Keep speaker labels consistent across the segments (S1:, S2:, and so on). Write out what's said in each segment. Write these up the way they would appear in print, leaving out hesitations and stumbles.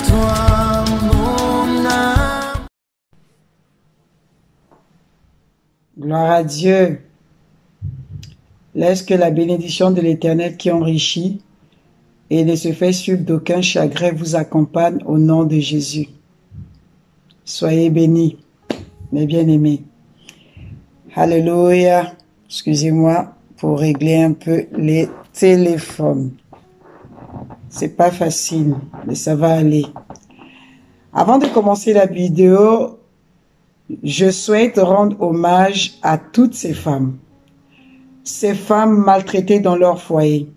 S1: toi, mon âme.
S2: Gloire à Dieu. Laisse que la bénédiction de l'Éternel qui enrichit et ne se fait suivre d'aucun chagrin vous accompagne au nom de Jésus. Soyez bénis, mes bien-aimés. Alléluia. Excusez-moi pour régler un peu les téléphones. C'est pas facile, mais ça va aller. Avant de commencer la vidéo, je souhaite rendre hommage à toutes ces femmes maltraitées dans leur foyer,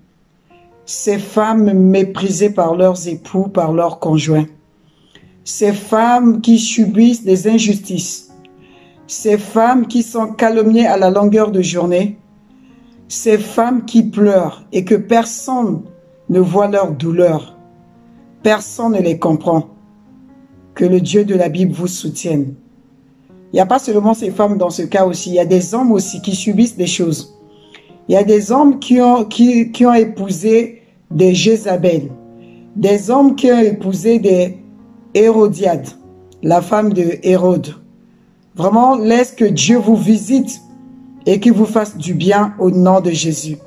S2: ces femmes méprisées par leurs époux, par leurs conjoints, ces femmes qui subissent des injustices, ces femmes qui sont calomniées à la longueur de journée, ces femmes qui pleurent et que personne ne voit leur douleur, personne ne les comprend. Que le Dieu de la Bible vous soutienne. Il n'y a pas seulement ces femmes dans ce cas aussi, il y a des hommes aussi qui subissent des choses. Il y a des hommes qui ont épousé des Jézabel, des hommes qui ont épousé des Hérodiades, la femme de Hérode. Vraiment, laisse que Dieu vous visite et qu'il vous fasse du bien au nom de Jésus.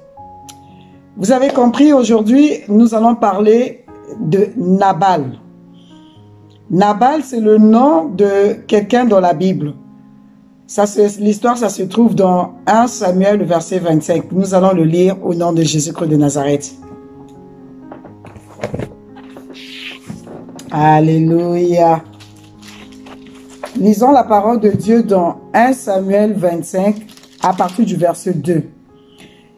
S2: Vous avez compris, aujourd'hui, nous allons parler de Nabal. Nabal, c'est le nom de quelqu'un dans la Bible. L'histoire, ça se trouve dans 1 Samuel, le verset 25. Nous allons le lire au nom de Jésus-Christ de Nazareth. Alléluia. Lisons la parole de Dieu dans 1 Samuel 25, à partir du verset 2.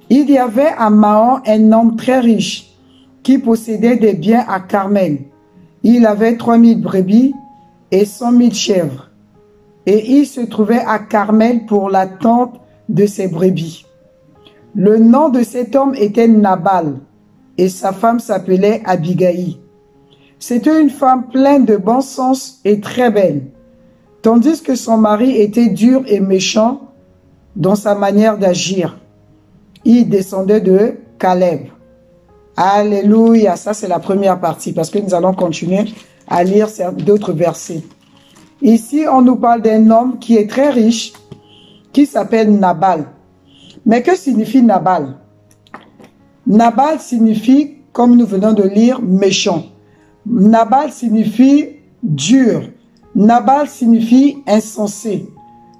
S2: Il y avait à Maon un homme très riche qui possédait des biens à Carmel. Il avait 3000 brebis et 100 000 chèvres. Et il se trouvait à Carmel pour l'attente de ses brebis. Le nom de cet homme était Nabal et sa femme s'appelait Abigaï. C'était une femme pleine de bon sens et très belle, tandis que son mari était dur et méchant dans sa manière d'agir. Il descendait de Caleb. Alléluia, ça c'est la première partie parce que nous allons continuer à lire d'autres versets. Ici, on nous parle d'un homme qui est très riche, qui s'appelle Nabal. Mais que signifie Nabal? Nabal signifie, comme nous venons de lire, méchant. Nabal signifie dur. Nabal signifie insensé.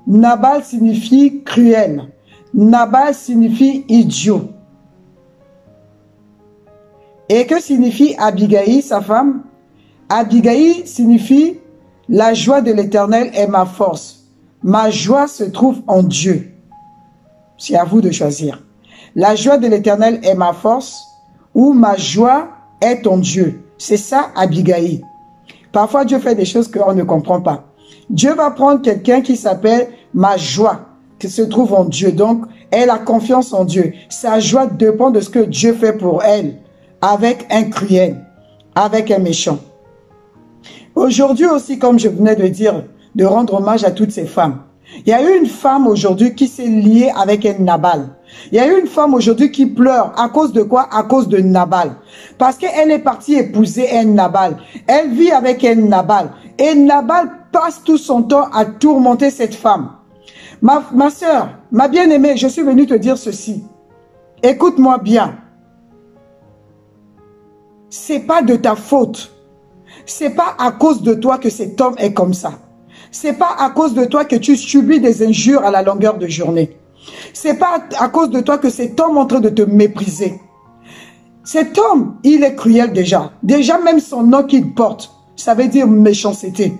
S2: Nabal signifie cruel. Nabal signifie idiot. Et que signifie Abigaï, sa femme? Abigaï signifie la joie de l'Éternel est ma force. Ma joie se trouve en Dieu. C'est à vous de choisir. La joie de l'Éternel est ma force ou ma joie est en Dieu. C'est ça Abigaï. Parfois Dieu fait des choses qu'on ne comprend pas. Dieu va prendre quelqu'un qui s'appelle ma joie, qui se trouve en Dieu. Donc elle a confiance en Dieu. Sa joie dépend de ce que Dieu fait pour elle. Avec un cruel, avec un méchant. Aujourd'hui aussi, comme je venais de dire, de rendre hommage à toutes ces femmes. Il y a eu une femme aujourd'hui qui s'est liée avec un Nabal. Il y a eu une femme aujourd'hui qui pleure. À cause de quoi? À cause de Nabal. Parce qu'elle est partie épouser un Nabal. Elle vit avec un Nabal. Et Nabal passe tout son temps à tourmenter cette femme. Ma soeur, ma bien-aimée, je suis venue te dire ceci. Écoute-moi bien. C'est pas de ta faute. C'est pas à cause de toi que cet homme est comme ça. C'est pas à cause de toi que tu subis des injures à la longueur de journée. C'est pas à cause de toi que cet homme est en train de te mépriser. Cet homme, il est cruel déjà. Déjà même son nom qu'il porte, ça veut dire méchanceté.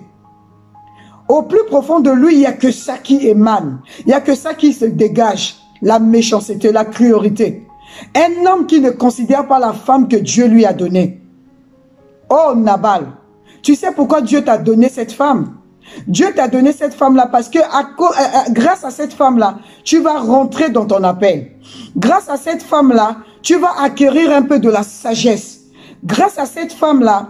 S2: Au plus profond de lui, il n'y a que ça qui émane. Il n'y a que ça qui se dégage. La méchanceté, la cruauté. Un homme qui ne considère pas la femme que Dieu lui a donnée. Oh Nabal, tu sais pourquoi Dieu t'a donné cette femme? Dieu t'a donné cette femme-là parce que grâce à cette femme-là, tu vas rentrer dans ton appel. Grâce à cette femme-là, tu vas acquérir un peu de la sagesse. Grâce à cette femme-là,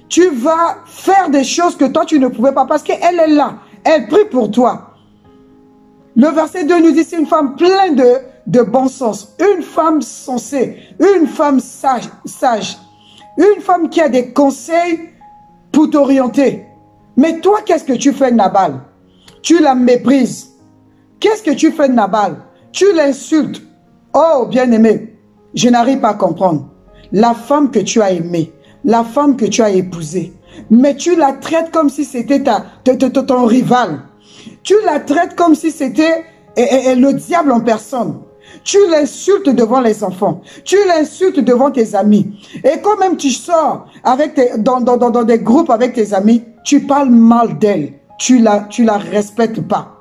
S2: tu vas faire des choses que toi tu ne pouvais pas parce qu'elle est là. Elle prie pour toi. Le verset 2 nous dit c'est une femme pleine de bon sens, une femme sensée, une femme sage, une femme qui a des conseils pour t'orienter. Mais toi, qu'est-ce que tu fais, Nabal? Tu la méprises. Qu'est-ce que tu fais, Nabal? Tu l'insultes. Oh, bien-aimé, je n'arrive pas à comprendre. La femme que tu as aimée, la femme que tu as épousée, mais tu la traites comme si c'était ton rival. Tu la traites comme si c'était le diable en personne. Tu l'insultes devant les enfants. Tu l'insultes devant tes amis. Et quand même tu sors avec dans des groupes avec tes amis, tu parles mal d'elle. Tu la respectes pas.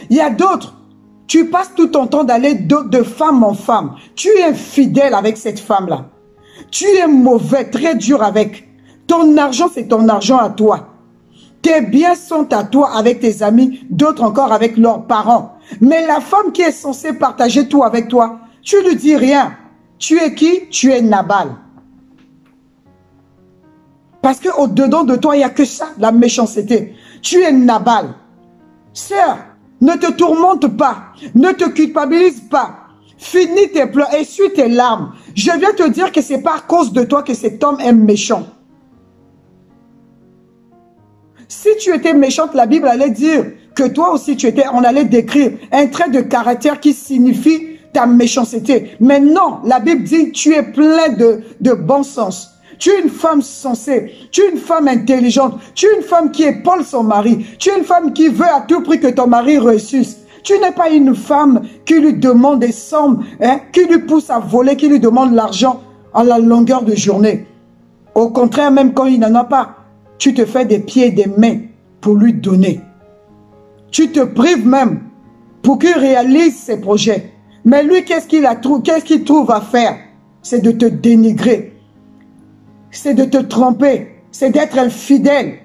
S2: Il y a d'autres. Tu passes tout ton temps d'aller de femme en femme. Tu es infidèle avec cette femme-là. Tu es mauvais, très dur avec. Ton argent, c'est ton argent à toi. Tes biens sont à toi avec tes amis, d'autres encore avec leurs parents. Mais la femme qui est censée partager tout avec toi, tu ne lui dis rien. Tu es qui? Tu es Nabal. Parce qu'au-dedans de toi, il n'y a que ça, la méchanceté. Tu es Nabal. Sœur, ne te tourmente pas. Ne te culpabilise pas. Finis tes pleurs, essuie tes larmes. Je viens te dire que ce n'est pas à cause de toi que cet homme est méchant. Si tu étais méchante, la Bible allait dire que toi aussi tu étais, on allait décrire un trait de caractère qui signifie ta méchanceté. Mais non, la Bible dit tu es plein de bon sens. Tu es une femme sensée, tu es une femme intelligente, tu es une femme qui épaule son mari, tu es une femme qui veut à tout prix que ton mari réussisse. Tu n'es pas une femme qui lui demande des sommes, qui lui pousse à voler, qui lui demande l'argent à la longueur de journée. Au contraire, même quand il n'en a pas, tu te fais des pieds et des mains pour lui donner. Tu te prives même pour qu'il réalise ses projets. Mais lui, qu'est-ce qu'il trouve à faire? C'est de te dénigrer. C'est de te tromper. C'est d'être infidèle.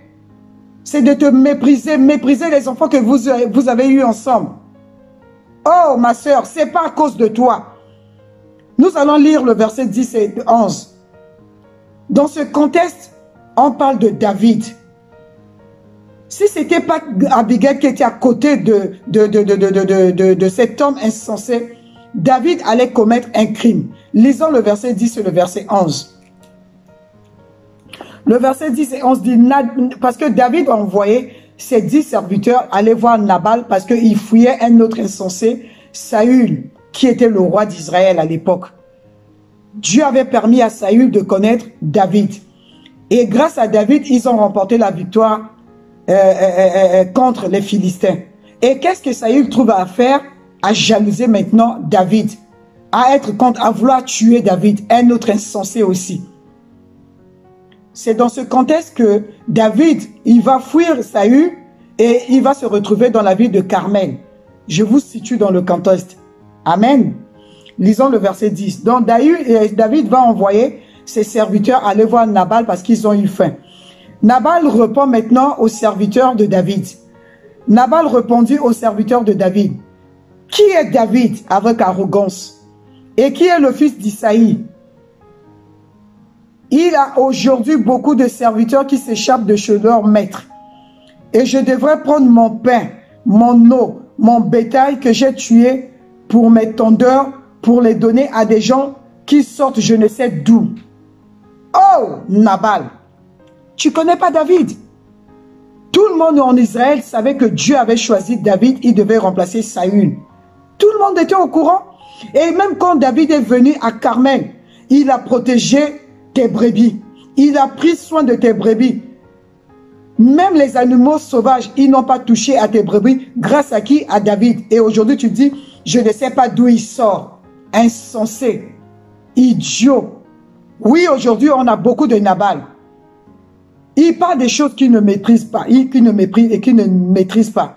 S2: C'est de te mépriser. Mépriser les enfants que vous avez eus ensemble. Oh, ma soeur, ce n'est pas à cause de toi. Nous allons lire le verset 10 et 11. Dans ce contexte, on parle de David. Si ce n'était pas Abigail qui était à côté de cet homme insensé, David allait commettre un crime. Lisons le verset 10 et le verset 11. Le verset 10 et 11 dit, parce que David a envoyé ses 10 serviteurs aller voir Nabal parce qu'il fouillait un autre insensé, Saül, qui était le roi d'Israël à l'époque. Dieu avait permis à Saül de connaître David. Et grâce à David, ils ont remporté la victoire contre les Philistins. Et qu'est-ce que Saül trouve à faire? À jalouser maintenant David. À vouloir tuer David, un autre insensé aussi. C'est dans ce contexte que David, il va fuir Saül et il va se retrouver dans la ville de Carmel. Je vous situe dans le contexte. Amen. Lisons le verset 10. Donc David va envoyer ses serviteurs aller voir Nabal parce qu'ils ont eu faim. Nabal répond maintenant aux serviteurs de David. Nabal répondit aux serviteurs de David. Qui est David avec arrogance? Et qui est le fils d'Isaïe? Il a aujourd'hui beaucoup de serviteurs qui s'échappent de chez leur maître. Et je devrais prendre mon pain, mon eau, mon bétail que j'ai tué pour mes tondeurs, pour les donner à des gens qui sortent je ne sais d'où. Oh, Nabal, tu ne connais pas David? Tout le monde en Israël savait que Dieu avait choisi David, il devait remplacer Saül. Tout le monde était au courant. Et même quand David est venu à Carmel, il a protégé tes brebis. Il a pris soin de tes brebis. Même les animaux sauvages, ils n'ont pas touché à tes brebis. Grâce à qui? À David. Et aujourd'hui, tu dis, je ne sais pas d'où il sort. Insensé. Idiot. Oui, aujourd'hui, on a beaucoup de Nabal. Il parle des choses qu'il ne maîtrise pas. Qu'il ne méprise et qu'il ne maîtrise pas.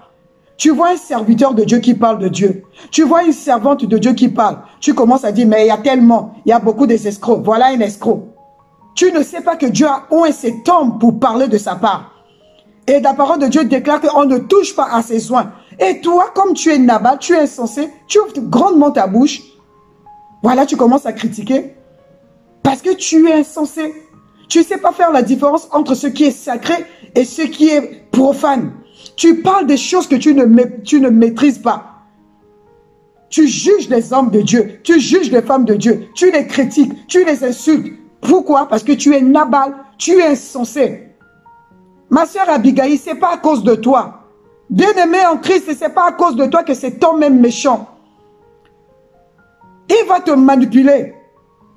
S2: Tu vois un serviteur de Dieu qui parle de Dieu. Tu vois une servante de Dieu qui parle. Tu commences à dire, mais il y a tellement, il y a beaucoup d'escrocs. Voilà un escroc. Tu ne sais pas que Dieu a oint cet homme pour parler de sa part. Et la parole de Dieu déclare qu'on ne touche pas à ses soins. Et toi, comme tu es Nabal, tu es insensé, tu ouvres grandement ta bouche. Voilà, tu commences à critiquer. Parce que tu es insensé. Tu ne sais pas faire la différence entre ce qui est sacré et ce qui est profane. Tu parles des choses que tu ne maîtrises pas. Tu juges les hommes de Dieu. Tu juges les femmes de Dieu. Tu les critiques. Tu les insultes. Pourquoi? Parce que tu es Nabal, tu es insensé. Ma sœur Abigail, ce n'est pas à cause de toi. Bien-aimé en Christ, ce n'est pas à cause de toi que c'est toi-même méchant. Il va te manipuler.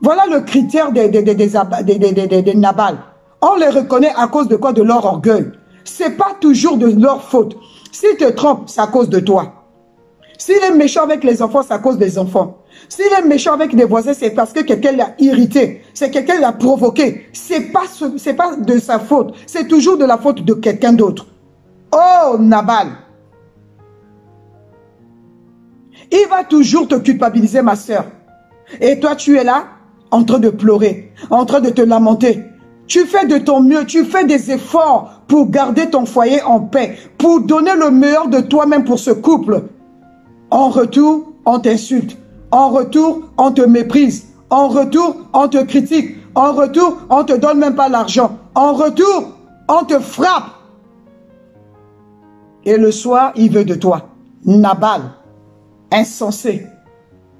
S2: Voilà le critère des Nabal. On les reconnaît à cause de quoi? De leur orgueil. Ce n'est pas toujours de leur faute. S'il te trompe, c'est à cause de toi. S'il est méchant avec les enfants, c'est à cause des enfants. S'il est méchant avec les voisins, c'est parce que quelqu'un l'a irrité. C'est quelqu'un l'a provoqué. C'est pas de sa faute. C'est toujours de la faute de quelqu'un d'autre. Oh, Nabal. Il va toujours te culpabiliser, ma soeur. Et toi, tu es là, en train de pleurer, en train de te lamenter. Tu fais de ton mieux, tu fais des efforts pour garder ton foyer en paix, pour donner le meilleur de toi-même pour ce couple. En retour, on t'insulte. En retour, on te méprise. En retour, on te critique. En retour, on ne te donne même pas l'argent. En retour, on te frappe. Et le soir, il veut de toi. Nabal, insensé.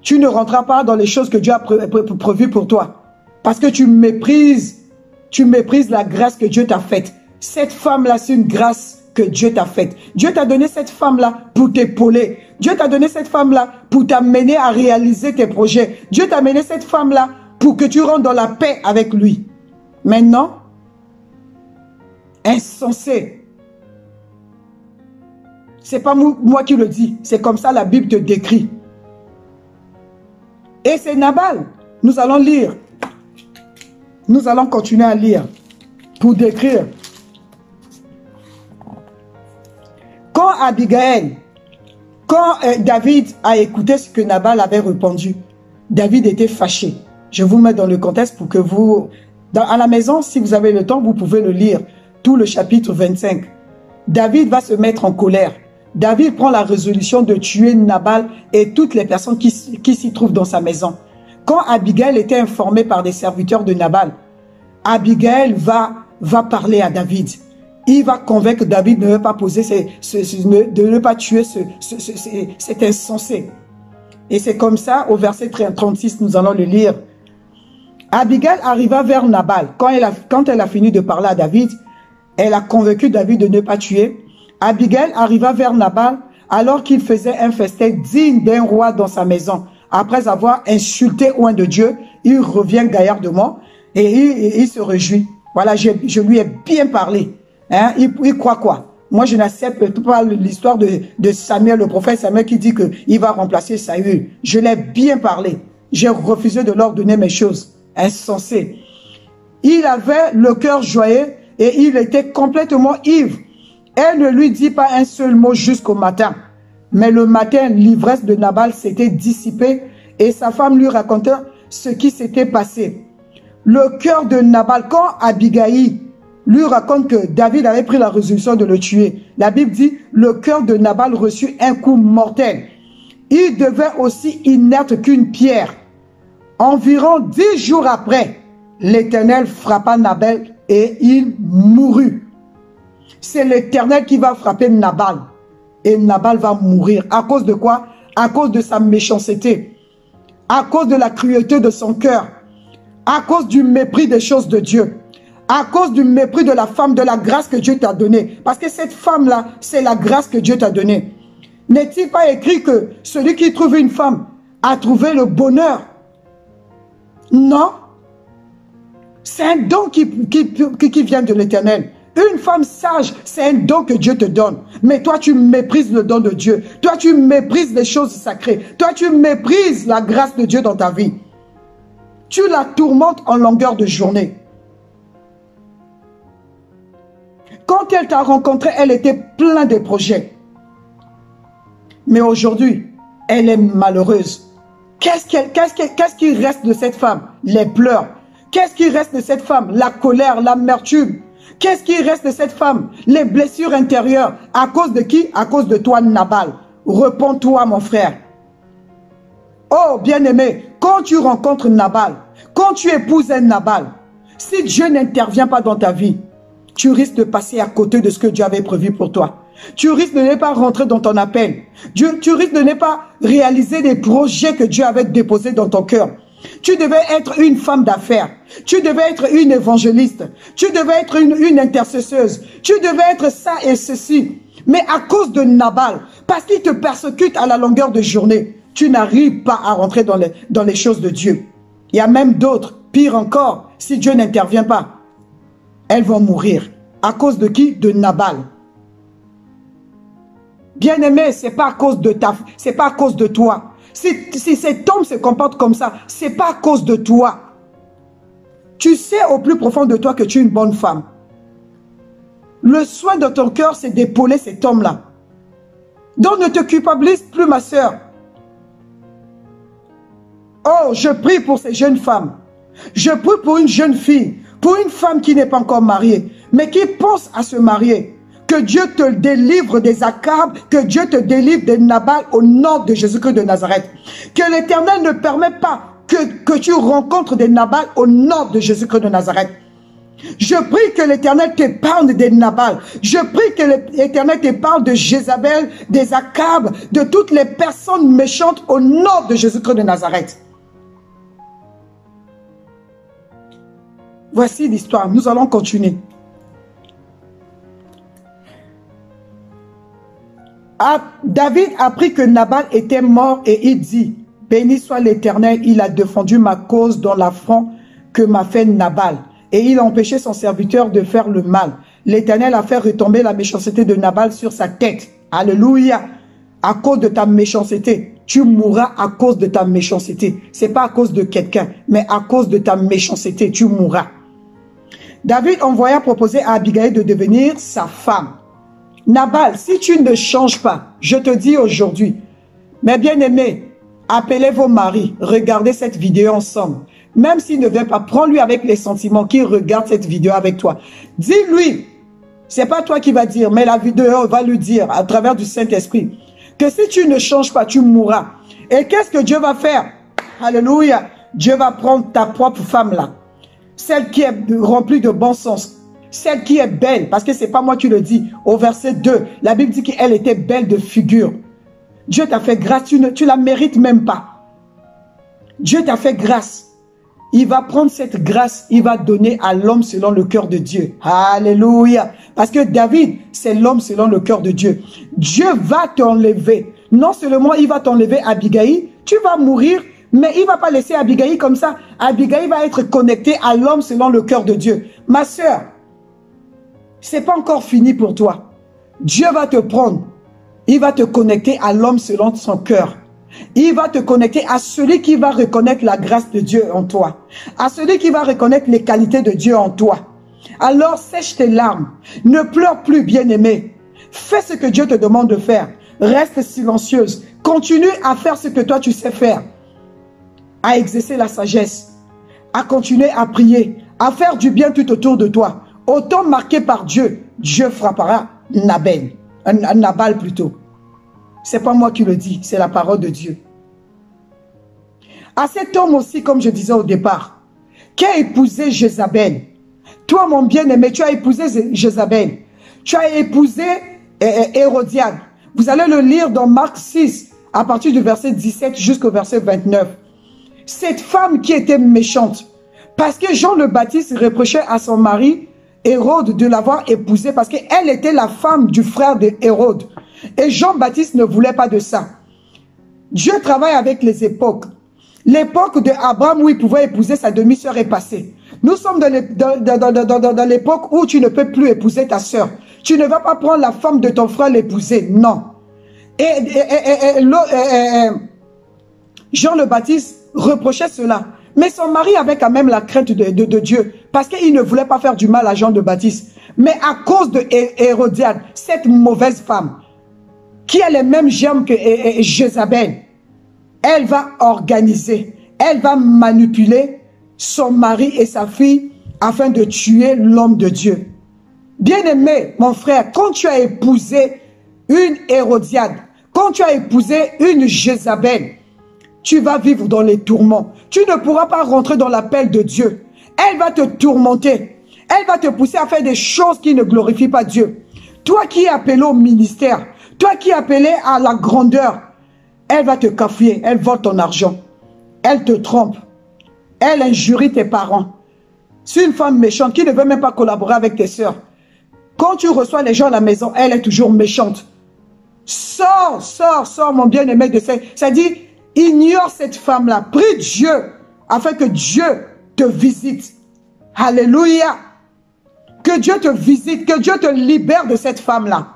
S2: Tu ne rentreras pas dans les choses que Dieu a prévues pour toi. Parce que tu méprises la grâce que Dieu t'a faite. Cette femme-là, c'est une grâce que Dieu t'a faite. Dieu t'a donné cette femme-là pour t'épauler. Dieu t'a donné cette femme-là pour t'amener à réaliser tes projets. Dieu t'a amené cette femme-là pour que tu rentres dans la paix avec lui. Maintenant, insensé. C'est pas moi qui le dis. C'est comme ça la Bible te décrit. Et c'est Nabal. Nous allons lire. Nous allons continuer à lire pour décrire. Quand Abigail, David a écouté ce que Nabal avait répondu, David était fâché. Je vous mets dans le contexte pour que vous, à la maison, si vous avez le temps, vous pouvez le lire, tout le chapitre 25. David va se mettre en colère. David prend la résolution de tuer Nabal et toutes les personnes qui s'y trouvent dans sa maison. Quand Abigail était informée par des serviteurs de Nabal, Abigail va parler à David. Il va convaincre David de ne pas poser, de ne pas tuer cet insensé. Et c'est comme ça, au verset 36, nous allons le lire. Abigail arriva vers Nabal. Quand elle a fini de parler à David, elle a convaincu David de ne pas tuer. Abigail arriva vers Nabal alors qu'il faisait un festin digne d'un roi dans sa maison. Après avoir insulté loin de Dieu, il revient gaillardement et il se réjouit. Voilà, je lui ai bien parlé. Hein? Il croit quoi? Moi, je n'accepte pas l'histoire de Samuel, le prophète Samuel, qui dit qu'il va remplacer Saül. Je l'ai bien parlé. J'ai refusé de leur donner mes choses. Insensé. Il avait le cœur joyeux et il était complètement ivre. Elle ne lui dit pas un seul mot jusqu'au matin. Mais le matin, l'ivresse de Nabal s'était dissipée et sa femme lui racontait ce qui s'était passé. Le cœur de Nabal, quand Abigail lui raconte que David avait pris la résolution de le tuer, la Bible dit, le cœur de Nabal reçut un coup mortel. Il devait aussi inerte qu'une pierre. Environ 10 jours après, l'Éternel frappa Nabal et il mourut. C'est l'Éternel qui va frapper Nabal. Et Nabal va mourir. À cause de quoi? À cause de sa méchanceté. À cause de la cruauté de son cœur. À cause du mépris des choses de Dieu. À cause du mépris de la femme, de la grâce que Dieu t'a donnée. Parce que cette femme-là, c'est la grâce que Dieu t'a donnée. N'est-il pas écrit que celui qui trouve une femme a trouvé le bonheur? Non. C'est un don qui vient de l'Éternel. Une femme sage, c'est un don que Dieu te donne. Mais toi, tu méprises le don de Dieu. Toi, tu méprises les choses sacrées. Toi, tu méprises la grâce de Dieu dans ta vie. Tu la tourmentes en longueur de journée. Quand elle t'a rencontré, elle était pleine de projets. Mais aujourd'hui, elle est malheureuse. Qu'est-ce qui reste de cette femme? Les pleurs. Qu'est-ce qui reste de cette femme? La colère, l'amertume. Qu'est-ce qui reste de cette femme? Les blessures intérieures. À cause de qui? À cause de toi, Nabal. Réponds-toi, mon frère. Oh, bien-aimé, quand tu rencontres Nabal, quand tu épouses un Nabal, si Dieu n'intervient pas dans ta vie, tu risques de passer à côté de ce que Dieu avait prévu pour toi. Tu risques de ne pas rentrer dans ton appel. Tu risques de ne pas réaliser les projets que Dieu avait déposés dans ton cœur. Tu devais être une femme d'affaires. Tu devais être une évangéliste. Tu devais être une intercesseuse. Tu devais être ça et ceci. Mais à cause de Nabal, parce qu'il te persécute à la longueur de journée, tu n'arrives pas à rentrer dans les choses de Dieu. Il y a même d'autres, pire encore, si Dieu n'intervient pas, elles vont mourir. À cause de qui? De Nabal. Bien-aimé, c'est pas à cause de c'est pas à cause de toi. Si cet homme se comporte comme ça, c'est pas à cause de toi. Tu sais au plus profond de toi que tu es une bonne femme. Le soin de ton cœur, c'est d'épauler cet homme-là. Donc ne te culpabilise plus, ma soeur. Oh, je prie pour ces jeunes femmes. Je prie pour une jeune fille, pour une femme qui n'est pas encore mariée, mais qui pense à se marier. Que Dieu te délivre des Akab, que Dieu te délivre de Nabal au nom de Jésus-Christ de Nazareth. Que l'Éternel ne permet pas que tu rencontres des Nabal au nom de Jésus-Christ de Nazareth. Je prie que l'Éternel t'épargne des Nabal. Je prie que l'Éternel t'épargne de Jézabel, des Akab, de toutes les personnes méchantes au nom de Jésus-Christ de Nazareth. Voici l'histoire. Nous allons continuer. David apprit que Nabal était mort et il dit, béni soit l'Éternel, il a défendu ma cause dans l'affront que m'a fait Nabal. Et il a empêché son serviteur de faire le mal. L'Éternel a fait retomber la méchanceté de Nabal sur sa tête. Alléluia. À cause de ta méchanceté, tu mourras à cause de ta méchanceté. C'est pas à cause de quelqu'un, mais à cause de ta méchanceté, tu mourras. David envoya proposer à Abigail de devenir sa femme. Nabal, si tu ne changes pas, je te dis aujourd'hui, mes bien-aimés, appelez vos maris, regardez cette vidéo ensemble. Même s'il ne vient pas, prends-lui avec les sentiments qu'il regarde cette vidéo avec toi. Dis-lui, c'est pas toi qui vas dire, mais la vidéo va lui dire à travers du Saint-Esprit que si tu ne changes pas, tu mourras. Et qu'est-ce que Dieu va faire? Alléluia. Dieu va prendre ta propre femme là, celle qui est remplie de bon sens, celle qui est belle, parce que c'est pas moi qui le dis. Au verset 2, la Bible dit qu'elle était belle de figure. Dieu t'a fait grâce, tu la mérites même pas. Dieu t'a fait grâce. Il va prendre cette grâce, il va donner à l'homme selon le cœur de Dieu. Alléluia. Parce que David, c'est l'homme selon le cœur de Dieu. Dieu va t'enlever. Non seulement il va t'enlever Abigail, tu vas mourir, mais il ne va pas laisser Abigail comme ça. Abigail va être connectée à l'homme selon le cœur de Dieu. Ma soeur, ce n'est pas encore fini pour toi. Dieu va te prendre. Il va te connecter à l'homme selon son cœur. Il va te connecter à celui qui va reconnaître la grâce de Dieu en toi. À celui qui va reconnaître les qualités de Dieu en toi. Alors sèche tes larmes. Ne pleure plus, bien-aimé. Fais ce que Dieu te demande de faire. Reste silencieuse. Continue à faire ce que toi tu sais faire. À exercer la sagesse. À continuer à prier. À faire du bien tout autour de toi. Autant marqué par Dieu, Dieu frappera Nabal plutôt. C'est pas moi qui le dis, c'est la parole de Dieu. À cet homme aussi, comme je disais au départ, qui a épousé Jézabel. Toi, mon bien-aimé, tu as épousé Jézabel. Tu as épousé Hérodiade. Vous allez le lire dans Marc 6, à partir du verset 17 jusqu'au verset 29. Cette femme qui était méchante, parce que Jean le Baptiste reprochait à son mari, Hérode, de l'avoir épousée, parce qu'elle était la femme du frère de Hérode. Et Jean-Baptiste ne voulait pas de ça. Dieu travaille avec les époques. L'époque d'Abraham où il pouvait épouser sa demi-sœur est passée. Nous sommes dans l'époque où tu ne peux plus épouser ta sœur. Tu ne vas pas prendre la femme de ton frère l'épouser. Non. Jean le Baptiste reprochait cela. Mais son mari avait quand même la crainte de Dieu. Parce qu'il ne voulait pas faire du mal à Jean le Baptiste. Mais à cause de Hérodiade, cette mauvaise femme, qui a les mêmes germes que Jézabel, elle va organiser, elle va manipuler son mari et sa fille afin de tuer l'homme de Dieu. Bien-aimé, mon frère, quand tu as épousé une Hérodiade, quand tu as épousé une Jézabel, tu vas vivre dans les tourments. Tu ne pourras pas rentrer dans l'appel de Dieu. Elle va te tourmenter. Elle va te pousser à faire des choses qui ne glorifient pas Dieu. Toi qui es appelé au ministère, toi qui es appelé à la grandeur, elle va te cafouiller, elle vole ton argent. Elle te trompe. Elle injurie tes parents. C'est une femme méchante qui ne veut même pas collaborer avec tes sœurs. Quand tu reçois les gens à la maison, elle est toujours méchante. Sors, sors, sors, mon bien-aimé de cette... Ça dit, ignore cette femme-là. Prie Dieu afin que Dieu te visite. Alléluia. Que Dieu te visite, que Dieu te libère de cette femme-là.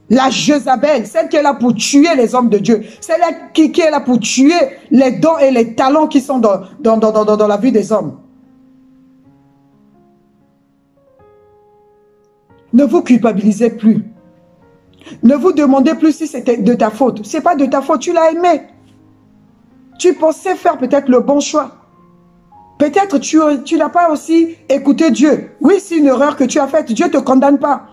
S2: La Jézabel, celle qui est là pour tuer les hommes de Dieu. Celle qui est là pour tuer les dons et les talents qui sont dans la vie des hommes. Ne vous culpabilisez plus. Ne vous demandez plus si c'était de ta faute. Ce n'est pas de ta faute, tu l'as aimé. Tu pensais faire peut-être le bon choix. Peut-être tu n'as pas aussi écouté Dieu. Oui, c'est une erreur que tu as faite. Dieu ne te condamne pas.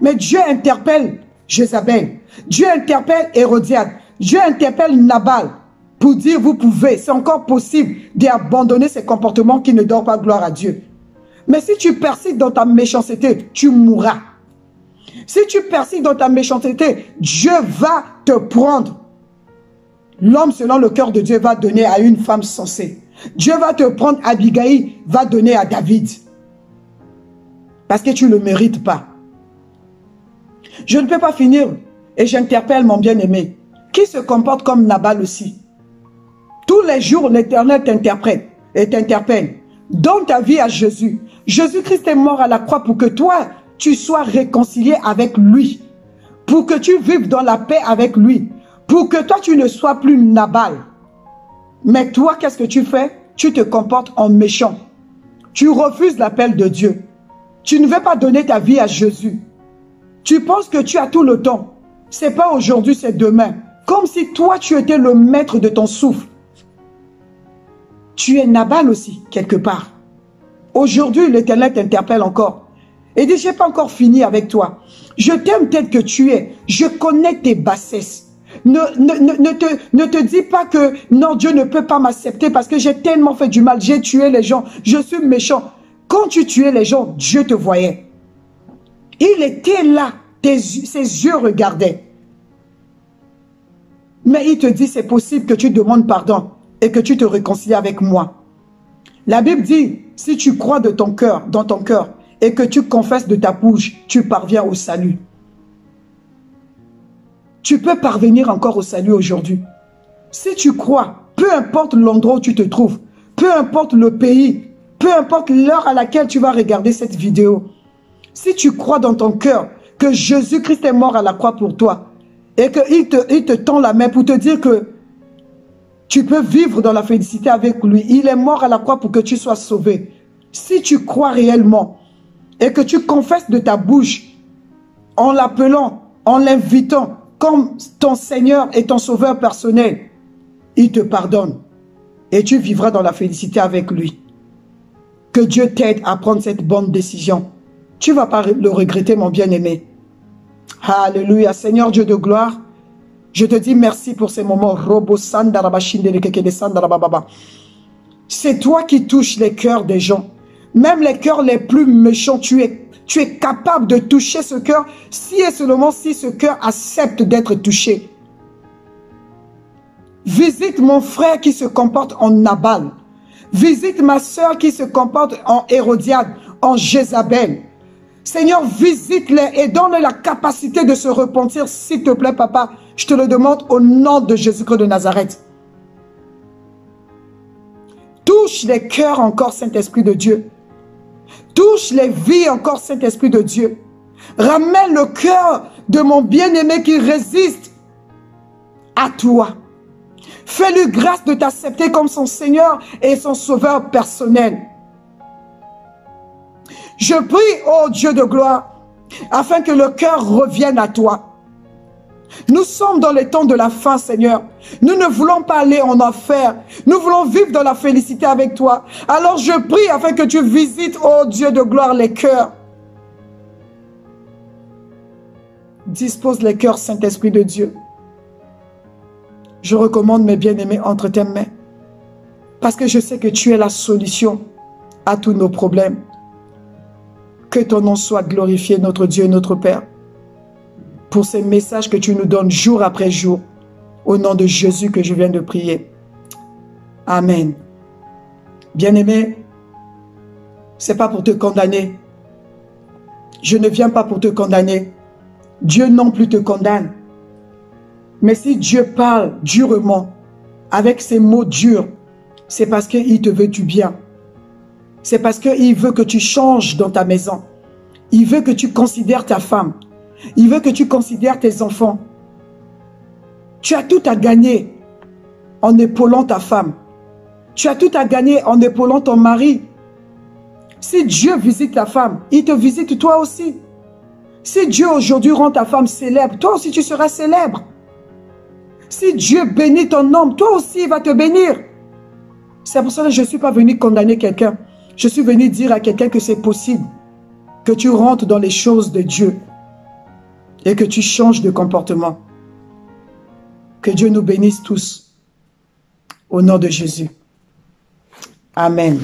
S2: Mais Dieu interpelle Jézabel. Dieu interpelle Hérodiade. Dieu interpelle Nabal pour dire vous pouvez, c'est encore possible d'abandonner ces comportements qui ne donnent pas gloire à Dieu. Mais si tu persistes dans ta méchanceté, tu mourras. Si tu persistes dans ta méchanceté, Dieu va te prendre. L'homme selon le cœur de Dieu va donner à une femme sensée. Dieu va te prendre, Abigail va donner à David. Parce que tu ne le mérites pas. Je ne peux pas finir et j'interpelle mon bien-aimé qui se comporte comme Nabal aussi. Tous les jours, l'Éternel t'interprète et t'interpelle. Donne ta vie à Jésus. Jésus-Christ est mort à la croix pour que toi, tu sois réconcilié avec lui. Pour que tu vives dans la paix avec lui. Pour que toi, tu ne sois plus Nabal. Mais toi, qu'est-ce que tu fais? Tu te comportes en méchant. Tu refuses l'appel de Dieu. Tu ne veux pas donner ta vie à Jésus. Tu penses que tu as tout le temps. Ce n'est pas aujourd'hui, c'est demain. Comme si toi, tu étais le maître de ton souffle. Tu es Nabal aussi, quelque part. Aujourd'hui, l'Éternel t'interpelle encore. Et dit, je n'ai pas encore fini avec toi. Je t'aime tel que tu es. Je connais tes bassesses. Ne te dis pas que non, Dieu ne peut pas m'accepter parce que j'ai tellement fait du mal. J'ai tué les gens. Je suis méchant. Quand tu tuais les gens, Dieu te voyait. Il était là. Ses yeux regardaient. Mais il te dit, c'est possible que tu demandes pardon et que tu te réconcilies avec moi. La Bible dit, si tu crois de ton cœur, dans ton cœur, et que tu confesses de ta bouche, tu parviens au salut. Tu peux parvenir encore au salut aujourd'hui. Si tu crois, peu importe l'endroit où tu te trouves, peu importe le pays, peu importe l'heure à laquelle tu vas regarder cette vidéo, si tu crois dans ton cœur que Jésus-Christ est mort à la croix pour toi, et qu'il te tend la main pour te dire que tu peux vivre dans la félicité avec lui. Il est mort à la croix pour que tu sois sauvé. Si tu crois réellement et que tu confesses de ta bouche en l'appelant, en l'invitant comme ton Seigneur et ton Sauveur personnel, il te pardonne et tu vivras dans la félicité avec lui. Que Dieu t'aide à prendre cette bonne décision. Tu ne vas pas le regretter, mon bien-aimé. Alléluia. Seigneur Dieu de gloire, je te dis merci pour ces moments. C'est toi qui touches les cœurs des gens. Même les cœurs les plus méchants, tu es capable de toucher ce cœur si et seulement si ce cœur accepte d'être touché. Visite mon frère qui se comporte en Nabal. Visite ma soeur qui se comporte en Hérodiade, en Jézabel. Seigneur, visite-les et donne-les la capacité de se repentir, s'il te plaît, papa. Je te le demande au nom de Jésus-Christ de Nazareth. Touche les cœurs encore, Saint-Esprit de Dieu. Touche les vies encore, Saint-Esprit de Dieu. Ramène le cœur de mon bien-aimé qui résiste à toi. Fais-lui grâce de t'accepter comme son Seigneur et son Sauveur personnel. Je prie, ô Dieu de gloire, afin que le cœur revienne à toi. Nous sommes dans les temps de la fin, Seigneur. Nous ne voulons pas aller en enfer. Nous voulons vivre dans la félicité avec toi. Alors je prie afin que tu visites, ô Dieu de gloire, les cœurs. Dispose les cœurs, Saint-Esprit de Dieu. Je recommande mes bien-aimés entre tes mains. Parce que je sais que tu es la solution à tous nos problèmes. Que ton nom soit glorifié, notre Dieu et notre Père, pour ces messages que tu nous donnes jour après jour, au nom de Jésus que je viens de prier. Amen. Bien-aimé, ce n'est pas pour te condamner. Je ne viens pas pour te condamner. Dieu non plus te condamne. Mais si Dieu parle durement, avec ses mots durs, c'est parce qu'il te veut du bien. C'est parce qu'il veut que tu changes dans ta maison. Il veut que tu considères ta femme. Il veut que tu considères tes enfants. Tu as tout à gagner en épaulant ta femme. Tu as tout à gagner en épaulant ton mari. Si Dieu visite ta femme, il te visite toi aussi. Si Dieu aujourd'hui rend ta femme célèbre, toi aussi tu seras célèbre. Si Dieu bénit ton homme, toi aussi il va te bénir. C'est pour ça que je ne suis pas venu condamner quelqu'un. Je suis venu dire à quelqu'un que c'est possible que tu rentres dans les choses de Dieu et que tu changes de comportement. Que Dieu nous bénisse tous. Au nom de Jésus. Amen.